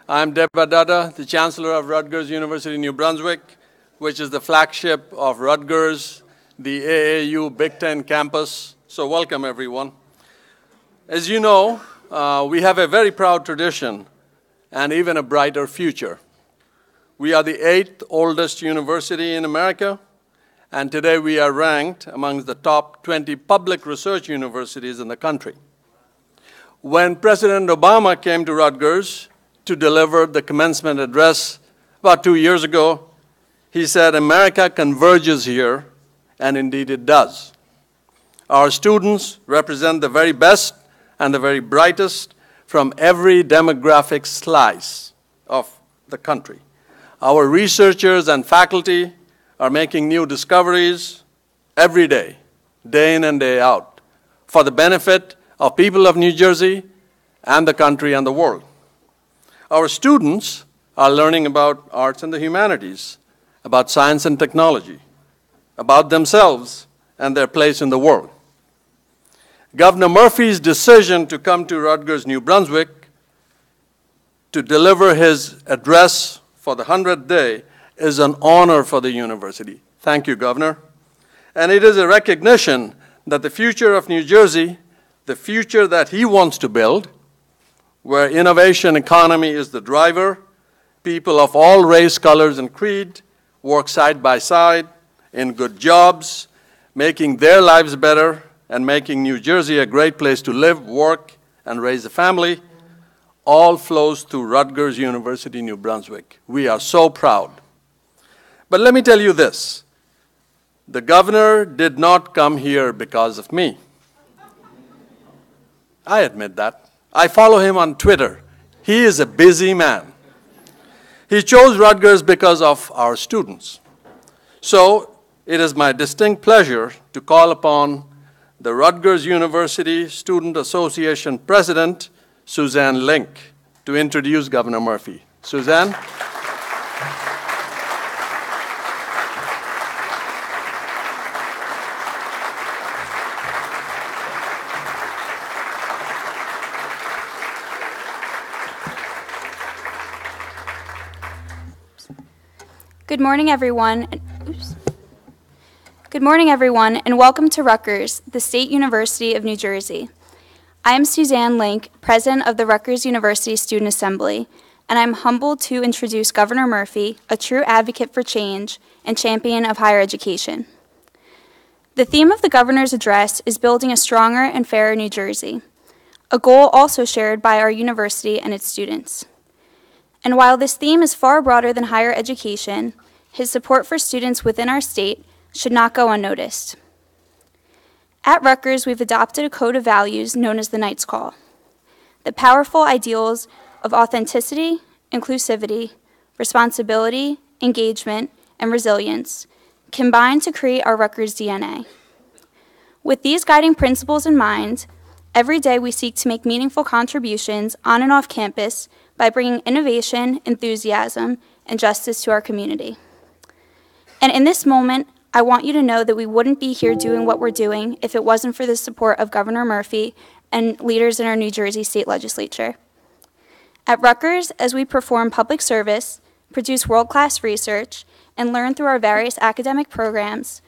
I'm Debba Dutta, the Chancellor of Rutgers University, New Brunswick, which is the flagship of Rutgers, the AAU Big Ten campus. So welcome, everyone. As you know, we have a very proud tradition and even a brighter future. We are the 8th oldest university in America, and today we are ranked amongst the top 20 public research universities in the country. When President Obama came to Rutgers to deliver the commencement address about 2 years ago, he said, "America converges here," and indeed it does. Our students represent the very best and the very brightest from every demographic slice of the country. Our researchers and faculty are making new discoveries every day, day in and day out, for the benefit of people of New Jersey and the country and the world. Our students are learning about arts and the humanities, about science and technology, about themselves and their place in the world. Governor Murphy's decision to come to Rutgers, New Brunswick, to deliver his address for the 100th day is an honor for the university. Thank you, Governor. And it is a recognition that the future of New Jersey, the future that he wants to build, where innovation economy is the driver, people of all race, colors, and creed work side by side in good jobs, making their lives better and making New Jersey a great place to live, work, and raise a family, all flows through Rutgers University, New Brunswick. We are so proud. But let me tell you this, the governor did not come here because of me. I admit that. I follow him on Twitter. He is a busy man. He chose Rutgers because of our students. So it is my distinct pleasure to call upon the Rutgers University Student Association President, Suzanne Link, to introduce Governor Murphy. Suzanne? Good morning, everyone. Good morning, everyone, and welcome to Rutgers, the State University of New Jersey. I am Suzanne Link, President of the Rutgers University Student Assembly, and I'm humbled to introduce Governor Murphy, a true advocate for change and champion of higher education. The theme of the governor's address is building a stronger and fairer New Jersey, a goal also shared by our university and its students. And while this theme is far broader than higher education, his support for students within our state should not go unnoticed. At Rutgers, we've adopted a code of values known as the Knight's Call. The powerful ideals of authenticity, inclusivity, responsibility, engagement, and resilience combine to create our Rutgers DNA. With these guiding principles in mind, every day we seek to make meaningful contributions on and off campus by bringing innovation, enthusiasm, and justice to our community. And in this moment, I want you to know that we wouldn't be here doing what we're doing if it wasn't for the support of Governor Murphy and leaders in our New Jersey State Legislature. At Rutgers, as we perform public service, produce world-class research, and learn through our various academic programs,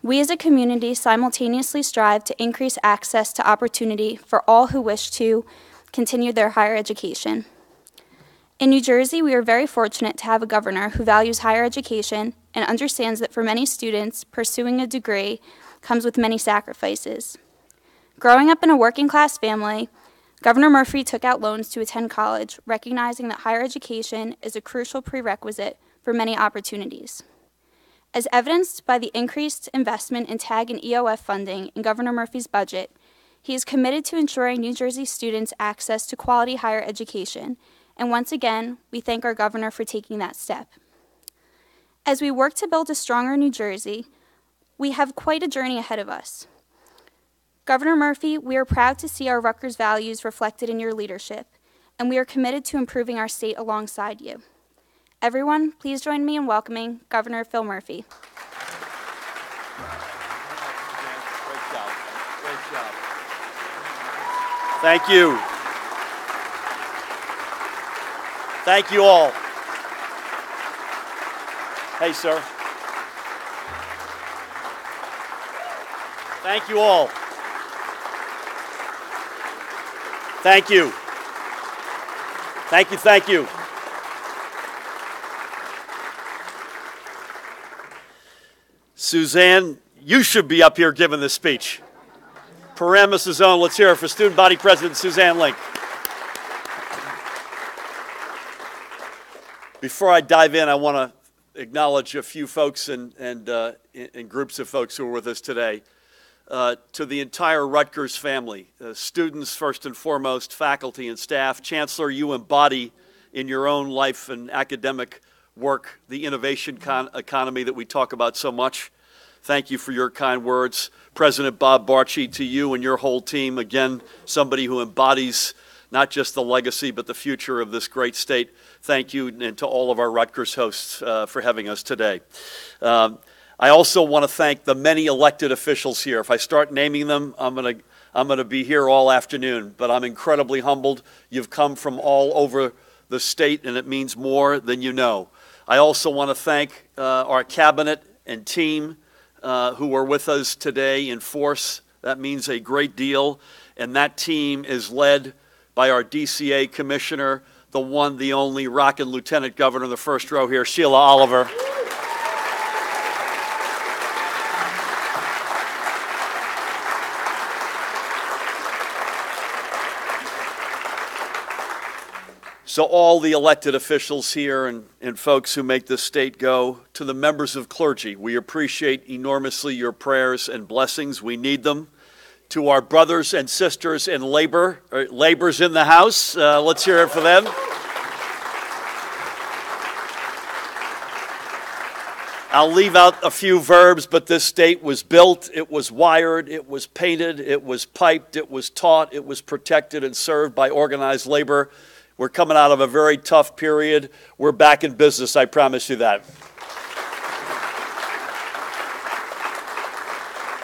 we as a community simultaneously strive to increase access to opportunity for all who wish to continue their higher education. In New Jersey, we are very fortunate to have a governor who values higher education and understands that for many students, pursuing a degree comes with many sacrifices. Growing up in a working-class family, Governor Murphy took out loans to attend college, recognizing that higher education is a crucial prerequisite for many opportunities. As evidenced by the increased investment in TAG and EOF funding in Governor Murphy's budget, he is committed to ensuring New Jersey students access to quality higher education. And once again, we thank our governor for taking that step. As we work to build a stronger New Jersey, we have quite a journey ahead of us. Governor Murphy, we are proud to see our Rutgers values reflected in your leadership, and we are committed to improving our state alongside you. Everyone, please join me in welcoming Governor Phil Murphy. Great job. Great job. Thank you. Thank you all. Hey, sir. Thank you all. Thank you. Thank you, thank you. Suzanne, you should be up here giving this speech. Paramus' own, let's hear it for Student Body President Suzanne Link. Before I dive in, I want to acknowledge a few folks and groups of folks who are with us today. To the entire Rutgers family, students first and foremost, faculty and staff. Chancellor, you embody in your own life and academic work the innovation economy that we talk about so much. Thank you for your kind words. President Bob Barchi, to you and your whole team, again, somebody who embodies not just the legacy but the future of this great state. Thank you, and to all of our Rutgers hosts for having us today. I also want to thank the many elected officials here. If I start naming them, I'm going to be here all afternoon, but I'm incredibly humbled. You've come from all over the state, and it means more than you know. I also want to thank our cabinet and team who are with us today in force. That means a great deal, and that team is led by our DCA commissioner, the one, the only, rockin' Lieutenant Governor in the first row here, Sheila Oliver. So all the elected officials here and folks who make this state go, to the members of clergy, we appreciate enormously your prayers and blessings. We need them. To our brothers and sisters in labor, labor's in the house, let's hear it for them. I'll leave out a few verbs, but this state was built, it was wired, it was painted, it was piped, it was taught, it was protected and served by organized labor. We're coming out of a very tough period. We're back in business, I promise you that.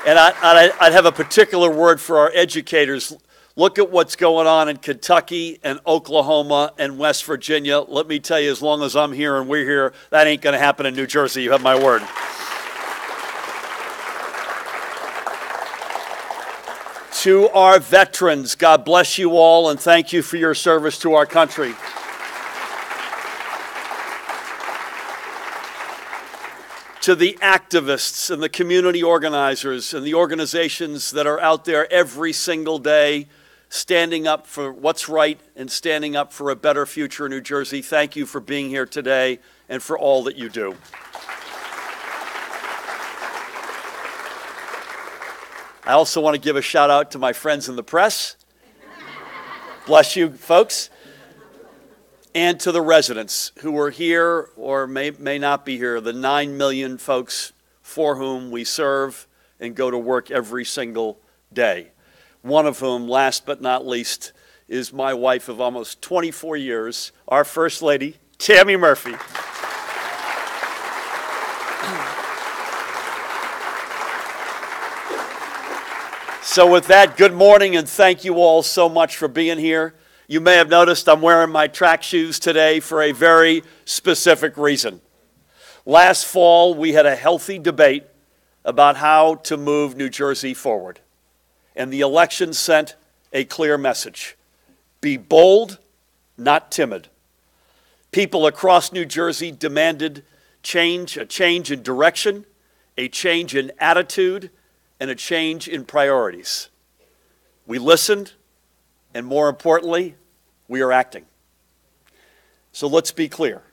And I'd have a particular word for our educators. Look at what's going on in Kentucky and Oklahoma and West Virginia. Let me tell you, as long as I'm here and we're here, that ain't going to happen in New Jersey. You have my word. To our veterans, God bless you all, and thank you for your service to our country. To the activists and the community organizers and the organizations that are out there every single day standing up for what's right and standing up for a better future in New Jersey, thank you for being here today and for all that you do. I also want to give a shout out to my friends in the press. Bless you, folks. And to the residents who are here or may not be here, the 9 million folks for whom we serve and go to work every single day. One of whom, last but not least, is my wife of almost 24 years, our First Lady, Tammy Murphy. So with that, good morning and thank you all so much for being here. You may have noticed I'm wearing my track shoes today for a very specific reason. Last fall, we had a healthy debate about how to move New Jersey forward. And the election sent a clear message. Be bold, not timid. People across New Jersey demanded change, a change in direction, a change in attitude, and a change in priorities. We listened, and more importantly, we are acting. So let's be clear.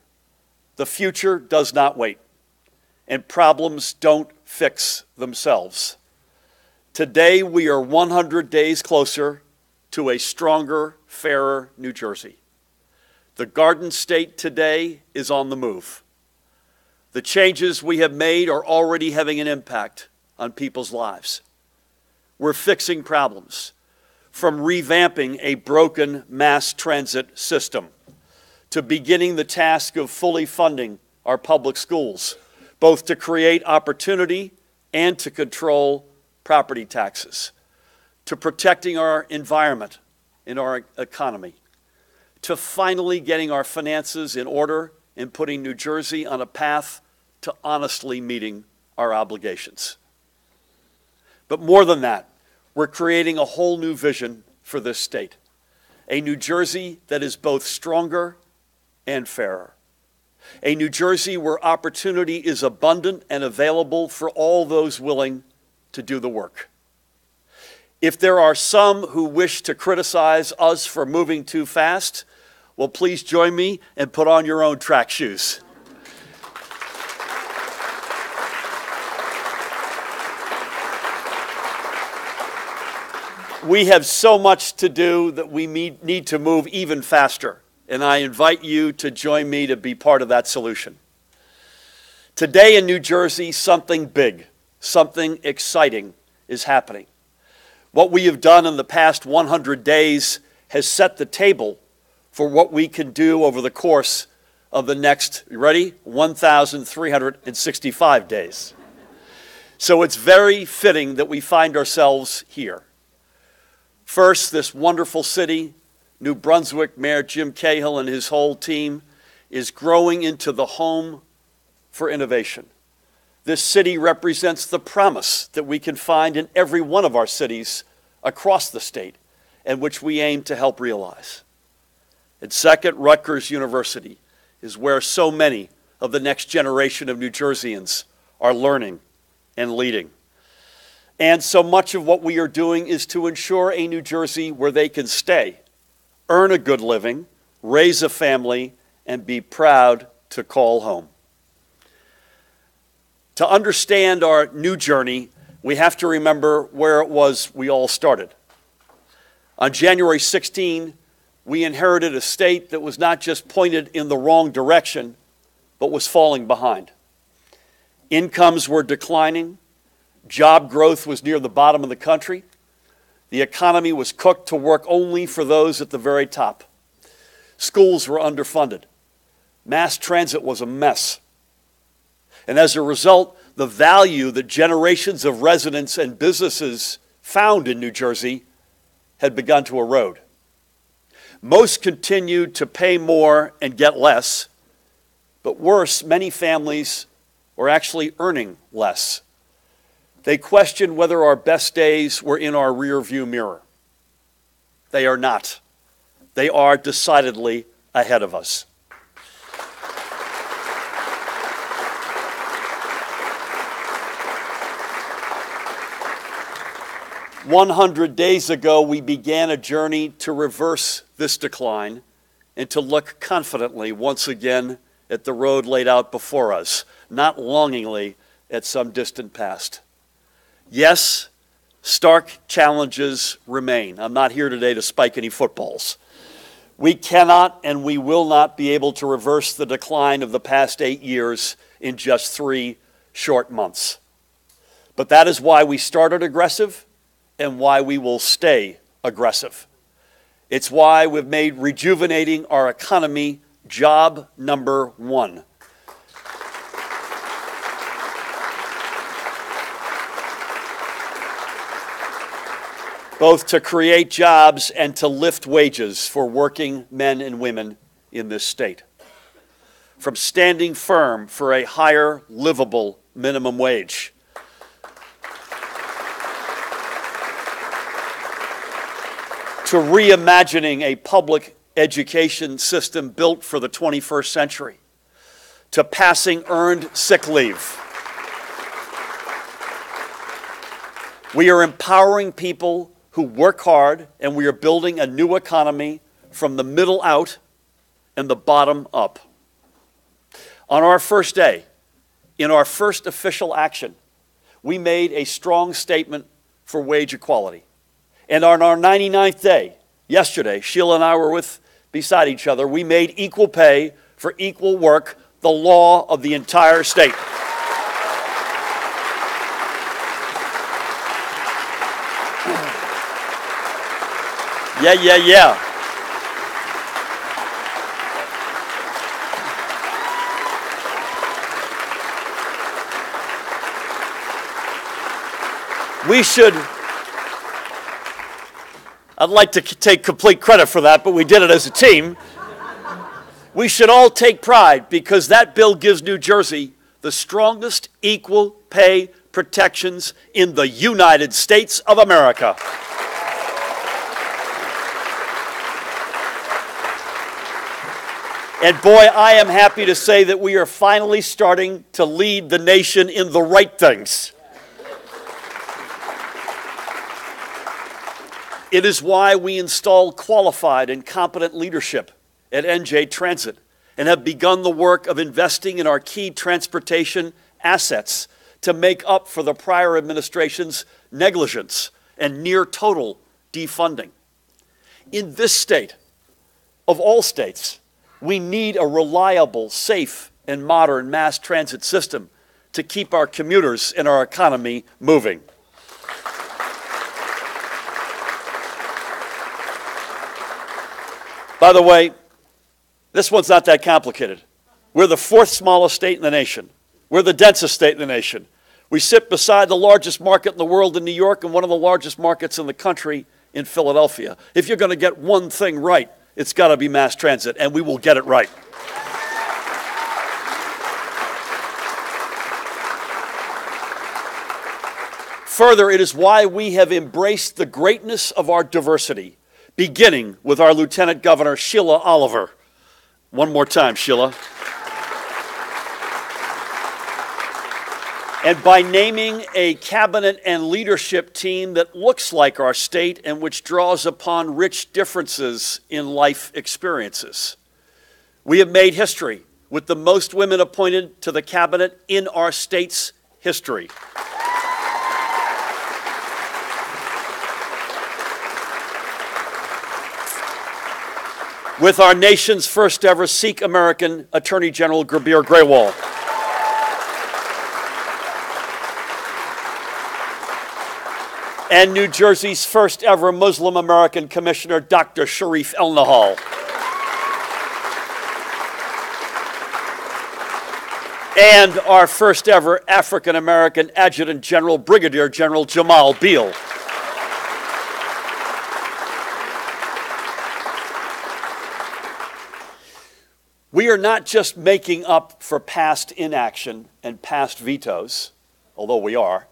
The future does not wait, and problems don't fix themselves. Today, we are 100 days closer to a stronger, fairer New Jersey. The Garden State today is on the move. The changes we have made are already having an impact on people's lives. We're fixing problems, from revamping a broken mass transit system to beginning the task of fully funding our public schools, both to create opportunity and to control property taxes, to protecting our environment and our economy, to finally getting our finances in order and putting New Jersey on a path to honestly meeting our obligations. But more than that, we're creating a whole new vision for this state, a New Jersey that is both stronger and fairer, a New Jersey where opportunity is abundant and available for all those willing to do the work. If there are some who wish to criticize us for moving too fast, well, please join me and put on your own track shoes. We have so much to do that we need to move even faster, and I invite you to join me to be part of that solution. Today in New Jersey, something big, something exciting is happening. What we have done in the past 100 days has set the table for what we can do over the course of the next, you ready? 1,365 days. So it's very fitting that we find ourselves here. First, this wonderful city, New Brunswick, Mayor Jim Cahill and his whole team, is growing into the home for innovation. This city represents the promise that we can find in every one of our cities across the state and which we aim to help realize. And second, Rutgers University is where so many of the next generation of New Jerseyans are learning and leading. And so much of what we are doing is to ensure a New Jersey where they can stay, earn a good living, raise a family, and be proud to call home. To understand our new journey, we have to remember where it was we all started. On January 16, we inherited a state that was not just pointed in the wrong direction, but was falling behind. Incomes were declining. Job growth was near the bottom of the country. The economy was cooked to work only for those at the very top. Schools were underfunded. Mass transit was a mess. And as a result, the value that generations of residents and businesses found in New Jersey had begun to erode. Most continued to pay more and get less, but worse, many families were actually earning less. They questioned whether our best days were in our rearview mirror. They are not. They are decidedly ahead of us. 100 days ago, we began a journey to reverse this decline and to look confidently once again at the road laid out before us, not longingly at some distant past. Yes, stark challenges remain. I'm not here today to spike any footballs. We cannot and we will not be able to reverse the decline of the past 8 years in just 3 short months. But that is why we started aggressive and why we will stay aggressive. It's why we've made rejuvenating our economy job number 1. Both to create jobs and to lift wages for working men and women in this state. From standing firm for a higher livable minimum wage, to reimagining a public education system built for the 21st century, to passing earned sick leave. We are empowering people who work hard, and we are building a new economy from the middle out and the bottom up. On our first day, in our first official action, we made a strong statement for wage equality. And on our 99th day, yesterday, Sheila and I were beside each other, we made equal pay for equal work the law of the entire state. Yeah. I'd like to take complete credit for that, but we did it as a team. We should all take pride because that bill gives New Jersey the strongest equal pay protections in the United States of America. And boy, I am happy to say that we are finally starting to lead the nation in the right things. It is why we installed qualified and competent leadership at NJ Transit and have begun the work of investing in our key transportation assets to make up for the prior administration's negligence and near total defunding. In this state, of all states, we need a reliable, safe, and modern mass transit system to keep our commuters and our economy moving. By the way, this one's not that complicated. We're the fourth smallest state in the nation. We're the densest state in the nation. We sit beside the largest market in the world in New York and one of the largest markets in the country in Philadelphia. If you're going to get one thing right, it's got to be mass transit, and we will get it right. Further, it is why we have embraced the greatness of our diversity, beginning with our Lieutenant Governor, Sheila Oliver. One more time, Sheila. And by naming a cabinet and leadership team that looks like our state and which draws upon rich differences in life experiences. We have made history with the most women appointed to the cabinet in our state's history. With our nation's first ever Sikh American Attorney General, Gurbir Grewal. And New Jersey's first ever Muslim American Commissioner, Dr. Sharif El-Nahal. And our first ever African American Adjutant General, Brigadier General Jamal Beal. We are not just making up for past inaction and past vetoes, although we are.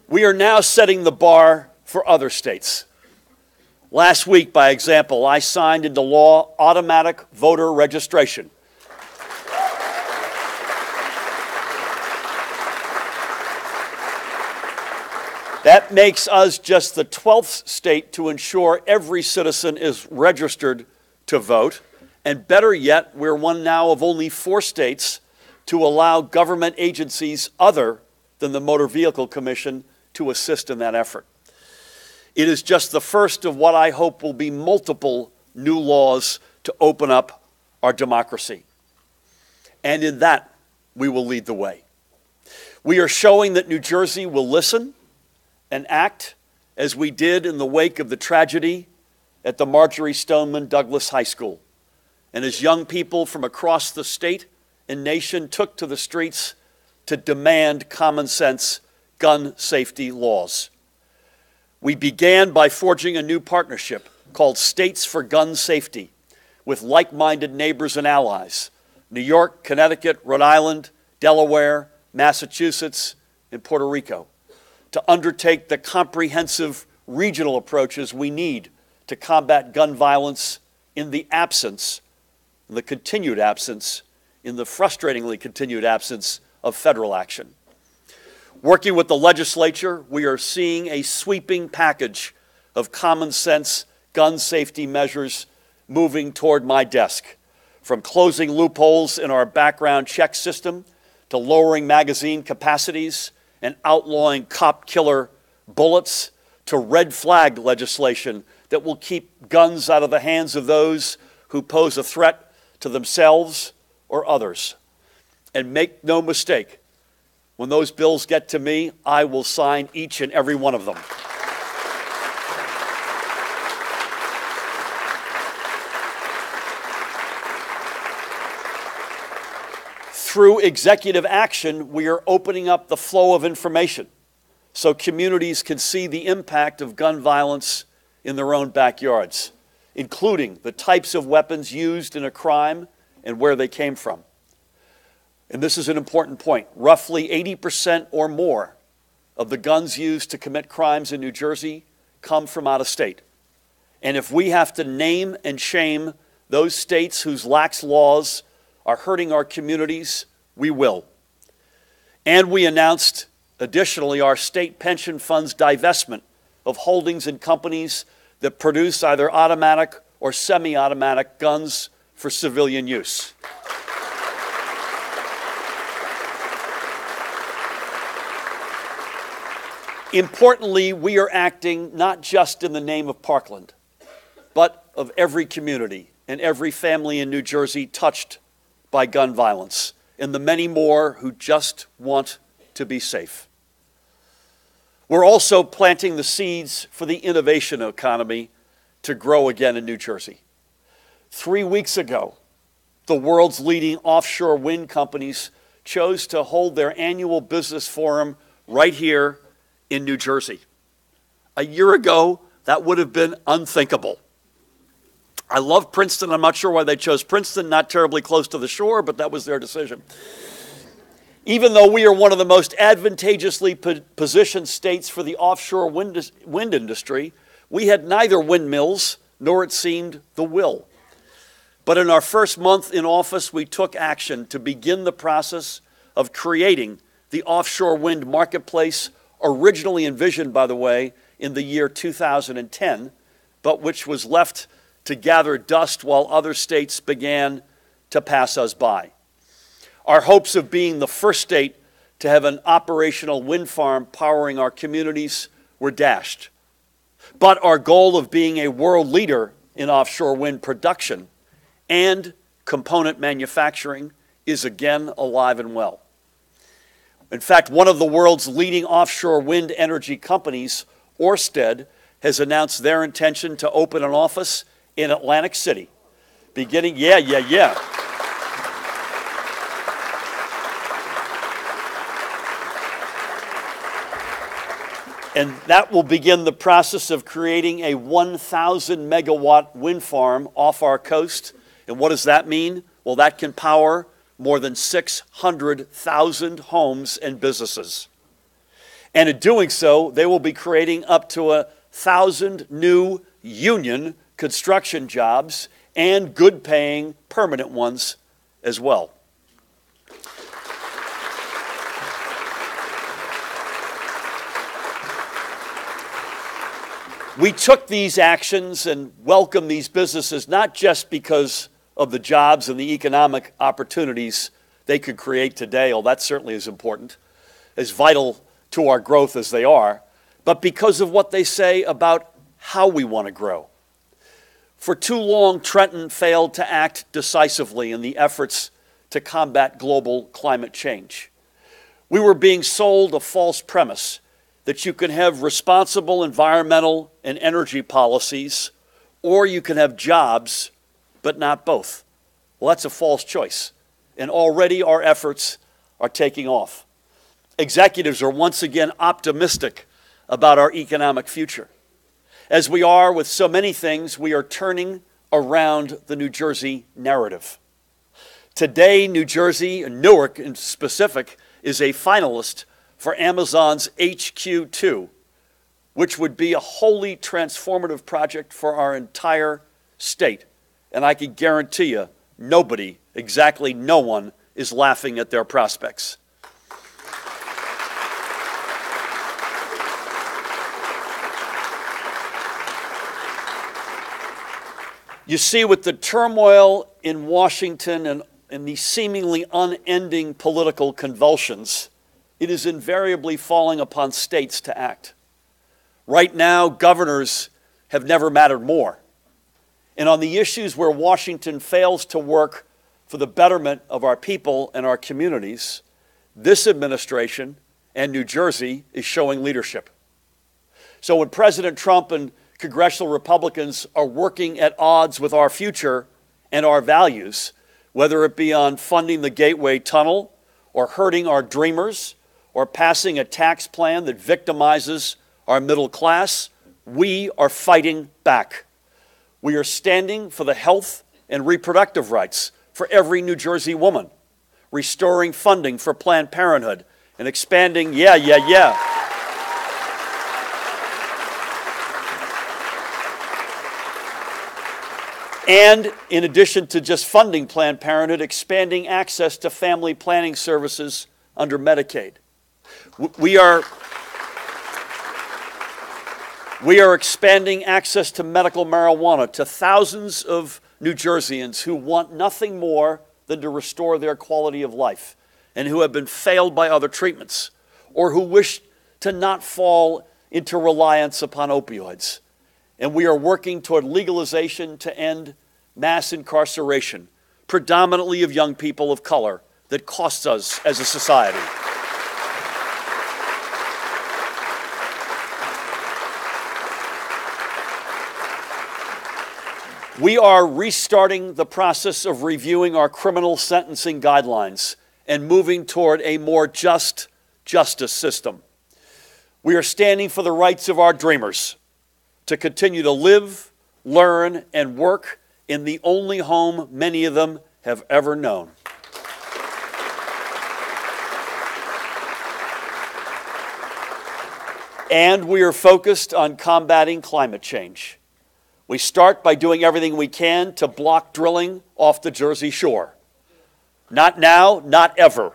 We are now setting the bar for other states. Last week, by example, I signed into law automatic voter registration. That makes us just the 12th state to ensure every citizen is registered to vote. And better yet, we're one now of only 4 states to allow government agencies other than the Motor Vehicle Commission to assist in that effort. It is just the first of what I hope will be multiple new laws to open up our democracy. And in that, we will lead the way. We are showing that New Jersey will listen and act as we did in the wake of the tragedy at the Marjorie Stoneman Douglas High School. And as young people from across the state and nation took to the streets to demand common sense gun safety laws. We began by forging a new partnership called States for Gun Safety with like-minded neighbors and allies, New York, Connecticut, Rhode Island, Delaware, Massachusetts, and Puerto Rico, to undertake the comprehensive regional approaches we need to combat gun violence in the frustratingly continued absence of federal action. Working with the legislature, we are seeing a sweeping package of common sense gun safety measures moving toward my desk, from closing loopholes in our background check system to lowering magazine capacities and outlawing cop killer bullets to red flag legislation that will keep guns out of the hands of those who pose a threat to themselves or others. And make no mistake, when those bills get to me, I will sign each and every one of them. Through executive action, we are opening up the flow of information so communities can see the impact of gun violence in their own backyards. including the types of weapons used in a crime and where they came from. And this is an important point. Roughly 80% or more of the guns used to commit crimes in New Jersey come from out of state. And if we have to name and shame those states whose lax laws are hurting our communities, we will. And we announced, additionally, our state pension funds divestment of holdings in companies that produce either automatic or semi-automatic guns for civilian use. Importantly, we are acting not just in the name of Parkland, but of every community and every family in New Jersey touched by gun violence, and the many more who just want to be safe. We're also planting the seeds for the innovation economy to grow again in New Jersey. 3 weeks ago, the world's leading offshore wind companies chose to hold their annual business forum right here in New Jersey. A year ago, that would have been unthinkable. I love Princeton. I'm not sure why they chose Princeton, not terribly close to the shore, but that was their decision. Even though we are one of the most advantageously positioned states for the offshore wind industry, we had neither windmills nor, it seemed, the will. But in our first month in office, we took action to begin the process of creating the offshore wind marketplace, originally envisioned, by the way, in the year 2010, but which was left to gather dust while other states began to pass us by. Our hopes of being the first state to have an operational wind farm powering our communities were dashed. But our goal of being a world leader in offshore wind production and component manufacturing is again alive and well. In fact, one of the world's leading offshore wind energy companies, Ørsted, has announced their intention to open an office in Atlantic City, beginning, And that will begin the process of creating a 1,000 megawatt wind farm off our coast. And what does that mean? Well, that can power more than 600,000 homes and businesses. And in doing so, they will be creating up to 1,000 new union construction jobs and good-paying permanent ones as well. We took these actions and welcomed these businesses not just because of the jobs and the economic opportunities they could create today, although that certainly is important, as vital to our growth as they are, but because of what they say about how we want to grow. For too long, Trenton failed to act decisively in the efforts to combat global climate change. We were being sold a false premise that you can have responsible environmental and energy policies, or you can have jobs, but not both. Well, that's a false choice, and already our efforts are taking off. Executives are once again optimistic about our economic future. As we are with so many things, we are turning around the New Jersey narrative. Today, New Jersey, and Newark in specific, is a finalist for Amazon's HQ2, which would be a wholly transformative project for our entire state. And I can guarantee you, nobody, exactly no one, is laughing at their prospects. You see, with the turmoil in Washington and the seemingly unending political convulsions, it is invariably falling upon states to act. Right now, governors have never mattered more. And on the issues where Washington fails to work for the betterment of our people and our communities, this administration and New Jersey is showing leadership. So when President Trump and congressional Republicans are working at odds with our future and our values, whether it be on funding the Gateway Tunnel or hurting our dreamers or passing a tax plan that victimizes our middle class, we are fighting back. We are standing for the health and reproductive rights for every New Jersey woman, restoring funding for Planned Parenthood, and expanding, And in addition to just funding Planned Parenthood, expanding access to family planning services under Medicaid. We are expanding access to medical marijuana to thousands of New Jerseyans who want nothing more than to restore their quality of life and who have been failed by other treatments or who wish to not fall into reliance upon opioids. And we are working toward legalization to end mass incarceration, predominantly of young people of color, that costs us as a society. We are restarting the process of reviewing our criminal sentencing guidelines and moving toward a more just justice system. We are standing for the rights of our dreamers to continue to live, learn, and work in the only home many of them have ever known. And we are focused on combating climate change. We start by doing everything we can to block drilling off the Jersey Shore. Not now, not ever.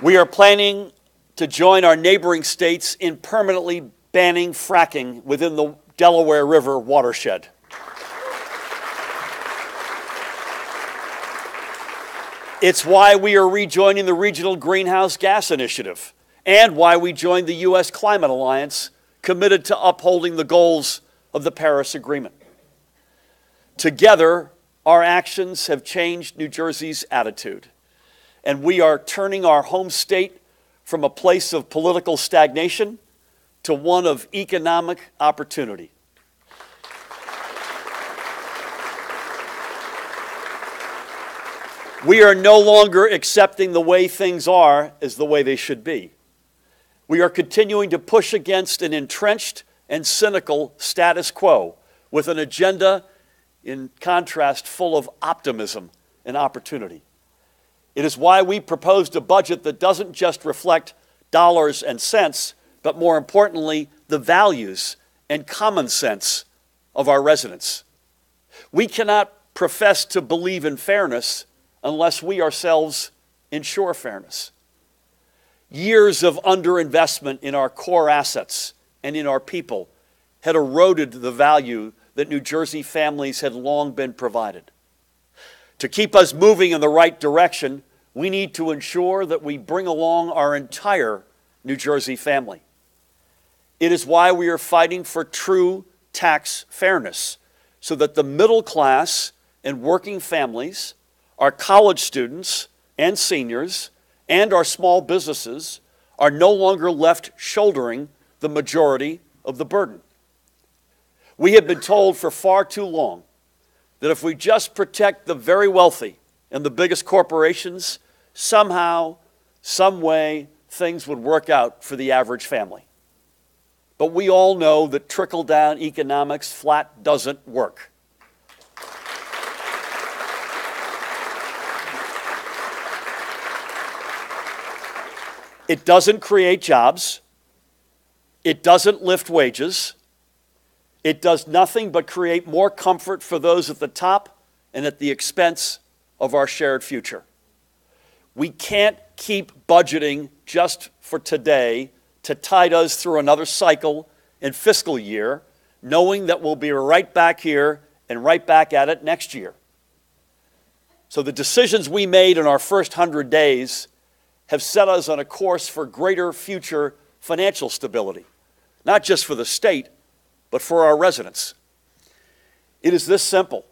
We are planning to join our neighboring states in permanently banning fracking within the Delaware River watershed. It's why we are rejoining the Regional Greenhouse Gas Initiative and why we joined the U.S. Climate Alliance, committed to upholding the goals of the Paris Agreement. Together, our actions have changed New Jersey's attitude, and we are turning our home state from a place of political stagnation to one of economic opportunity. We are no longer accepting the way things are as the way they should be. We are continuing to push against an entrenched and cynical status quo with an agenda, in contrast, full of optimism and opportunity. It is why we proposed a budget that doesn't just reflect dollars and cents, but more importantly, the values and common sense of our residents. We cannot profess to believe in fairness unless we ourselves ensure fairness. Years of underinvestment in our core assets and in our people had eroded the value that New Jersey families had long been provided. To keep us moving in the right direction, we need to ensure that we bring along our entire New Jersey family. It is why we are fighting for true tax fairness, so that the middle class and working families, our college students and seniors, and our small businesses are no longer left shouldering the majority of the burden. We have been told for far too long that if we just protect the very wealthy and the biggest corporations, somehow, some way, things would work out for the average family. But we all know that trickle-down economics flat doesn't work. It doesn't create jobs. It doesn't lift wages. It does nothing but create more comfort for those at the top and at the expense of our shared future. We can't keep budgeting just for today to tide us through another cycle and fiscal year, knowing that we'll be right back here and right back at it next year. So the decisions we made in our first 100 days have set us on a course for greater future financial stability, not just for the state, but for our residents. It is this simple.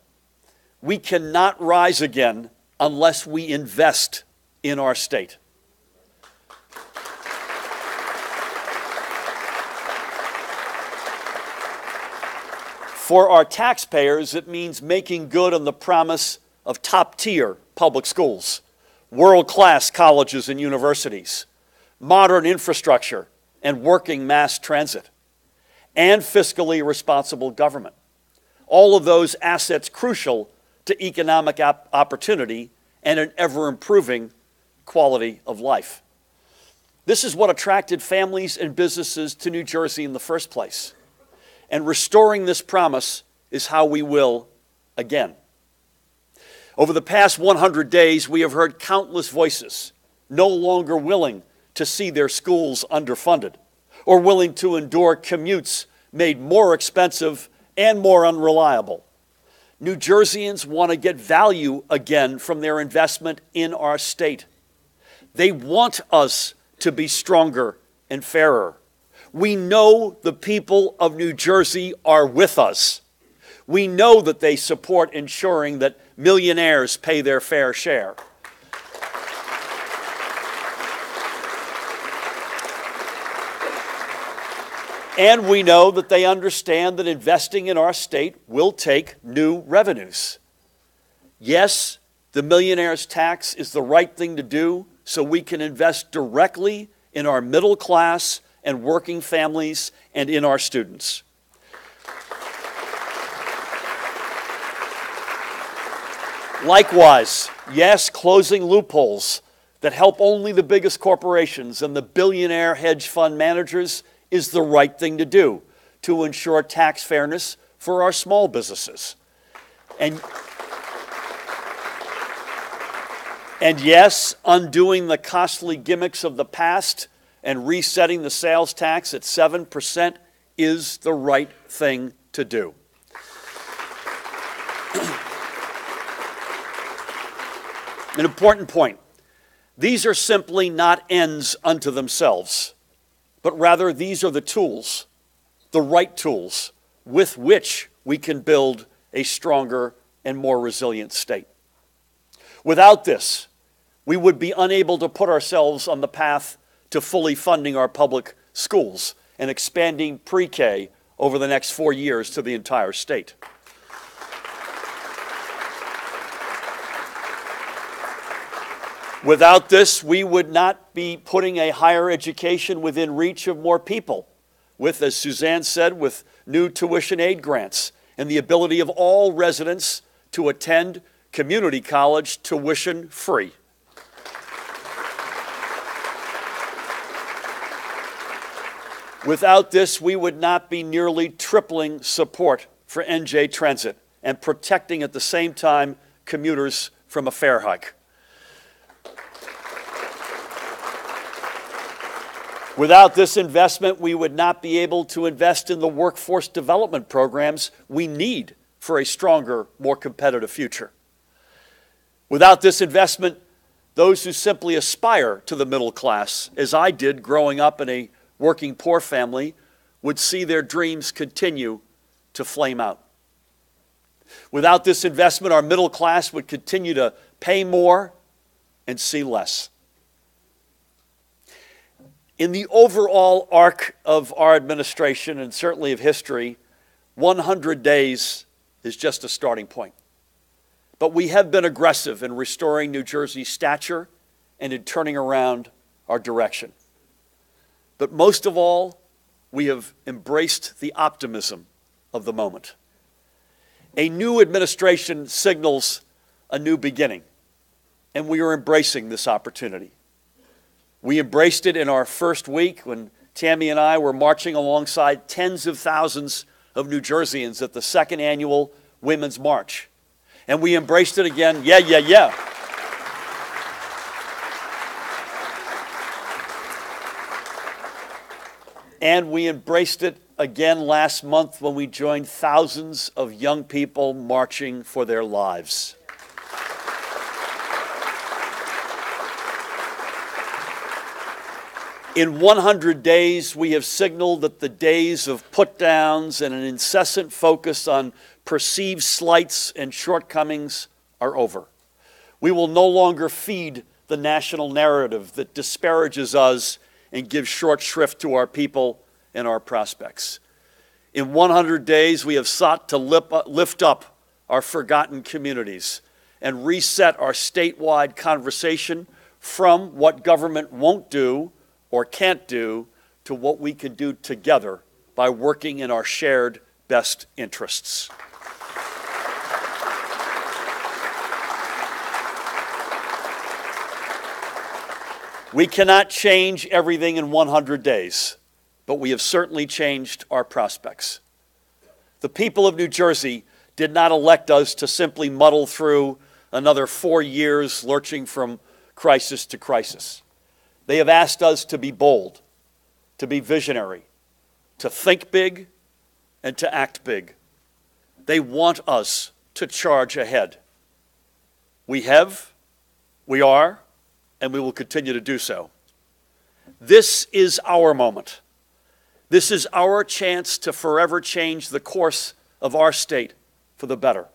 We cannot rise again unless we invest in our state. For our taxpayers, it means making good on the promise of top-tier public schools, world-class colleges and universities, modern infrastructure, and working mass transit, and fiscally responsible government. All of those assets crucial to economic opportunity and an ever-improving quality of life. This is what attracted families and businesses to New Jersey in the first place. And restoring this promise is how we will again. Over the past 100 days, we have heard countless voices no longer willing to see their schools underfunded or willing to endure commutes made more expensive and more unreliable. New Jerseyans want to get value again from their investment in our state. They want us to be stronger and fairer. We know the people of New Jersey are with us. We know that they support ensuring that millionaires pay their fair share. And we know that they understand that investing in our state will take new revenues. Yes, the millionaire's tax is the right thing to do so we can invest directly in our middle class and working families and in our students. Likewise, yes, closing loopholes that help only the biggest corporations and the billionaire hedge fund managers is the right thing to do to ensure tax fairness for our small businesses. And yes, undoing the costly gimmicks of the past and resetting the sales tax at 7% is the right thing to do. An important point. These are simply not ends unto themselves, but rather these are the tools, the right tools, with which we can build a stronger and more resilient state. Without this, we would be unable to put ourselves on the path to fully funding our public schools and expanding pre-K over the next 4 years to the entire state. Without this, we would not be putting a higher education within reach of more people, with, as Suzanne said, with new tuition aid grants and the ability of all residents to attend community college tuition free. Without this, we would not be nearly tripling support for NJ Transit and protecting at the same time commuters from a fare hike. Without this investment, we would not be able to invest in the workforce development programs we need for a stronger, more competitive future. Without this investment, those who simply aspire to the middle class, as I did growing up in a working poor family, would see their dreams continue to flame out. Without this investment, our middle class would continue to pay more and see less. In the overall arc of our administration, and certainly of history, 100 days is just a starting point. But we have been aggressive in restoring New Jersey's stature and in turning around our direction. But most of all, we have embraced the optimism of the moment. A new administration signals a new beginning, and we are embracing this opportunity. We embraced it in our first week when Tammy and I were marching alongside tens of thousands of New Jerseyans at the second annual Women's March. And we embraced it again, yeah. And we embraced it again last month when we joined thousands of young people marching for their lives. In 100 days, we have signaled that the days of put-downs and an incessant focus on perceived slights and shortcomings are over. We will no longer feed the national narrative that disparages us and gives short shrift to our people and our prospects. In 100 days, we have sought to lift up our forgotten communities and reset our statewide conversation from what government won't do or can't do to what we can do together by working in our shared best interests. We cannot change everything in 100 days, but we have certainly changed our prospects. The people of New Jersey did not elect us to simply muddle through another 4 years lurching from crisis to crisis. They have asked us to be bold, to be visionary, to think big, and to act big. They want us to charge ahead. We have, we are, and we will continue to do so. This is our moment. This is our chance to forever change the course of our state for the better.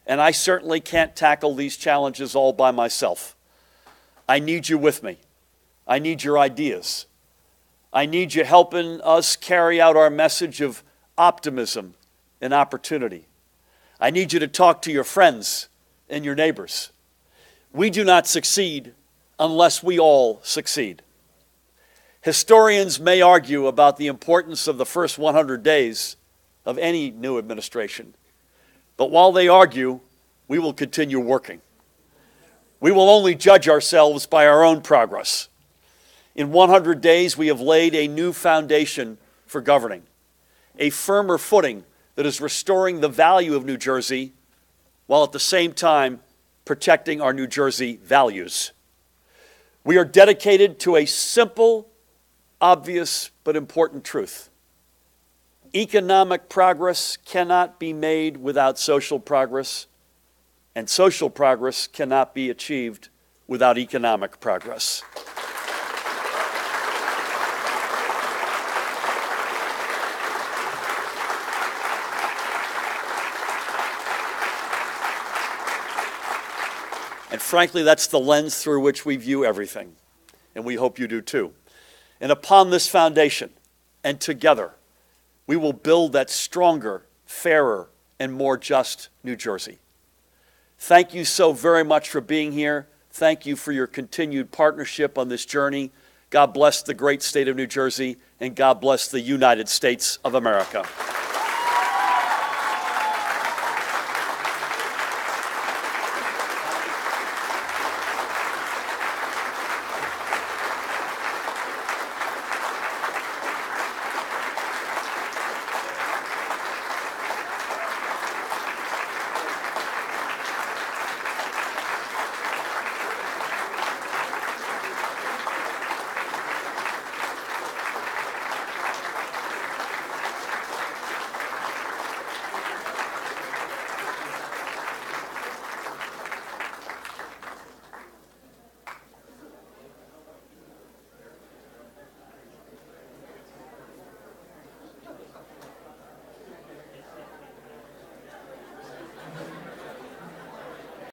And I certainly can't tackle these challenges all by myself. I need you with me. I need your ideas. I need you helping us carry out our message of optimism and opportunity. I need you to talk to your friends and your neighbors. We do not succeed unless we all succeed. Historians may argue about the importance of the first 100 days of any new administration. But while they argue, we will continue working. We will only judge ourselves by our own progress. In 100 days, we have laid a new foundation for governing, a firmer footing that is restoring the value of New Jersey while at the same time protecting our New Jersey values. We are dedicated to a simple, obvious, but important truth. Economic progress cannot be made without social progress, and social progress cannot be achieved without economic progress. And frankly, that's the lens through which we view everything, and we hope you do too. And upon this foundation, and together, we will build that stronger, fairer, and more just New Jersey. Thank you so very much for being here. Thank you for your continued partnership on this journey. God bless the great state of New Jersey, and God bless the United States of America.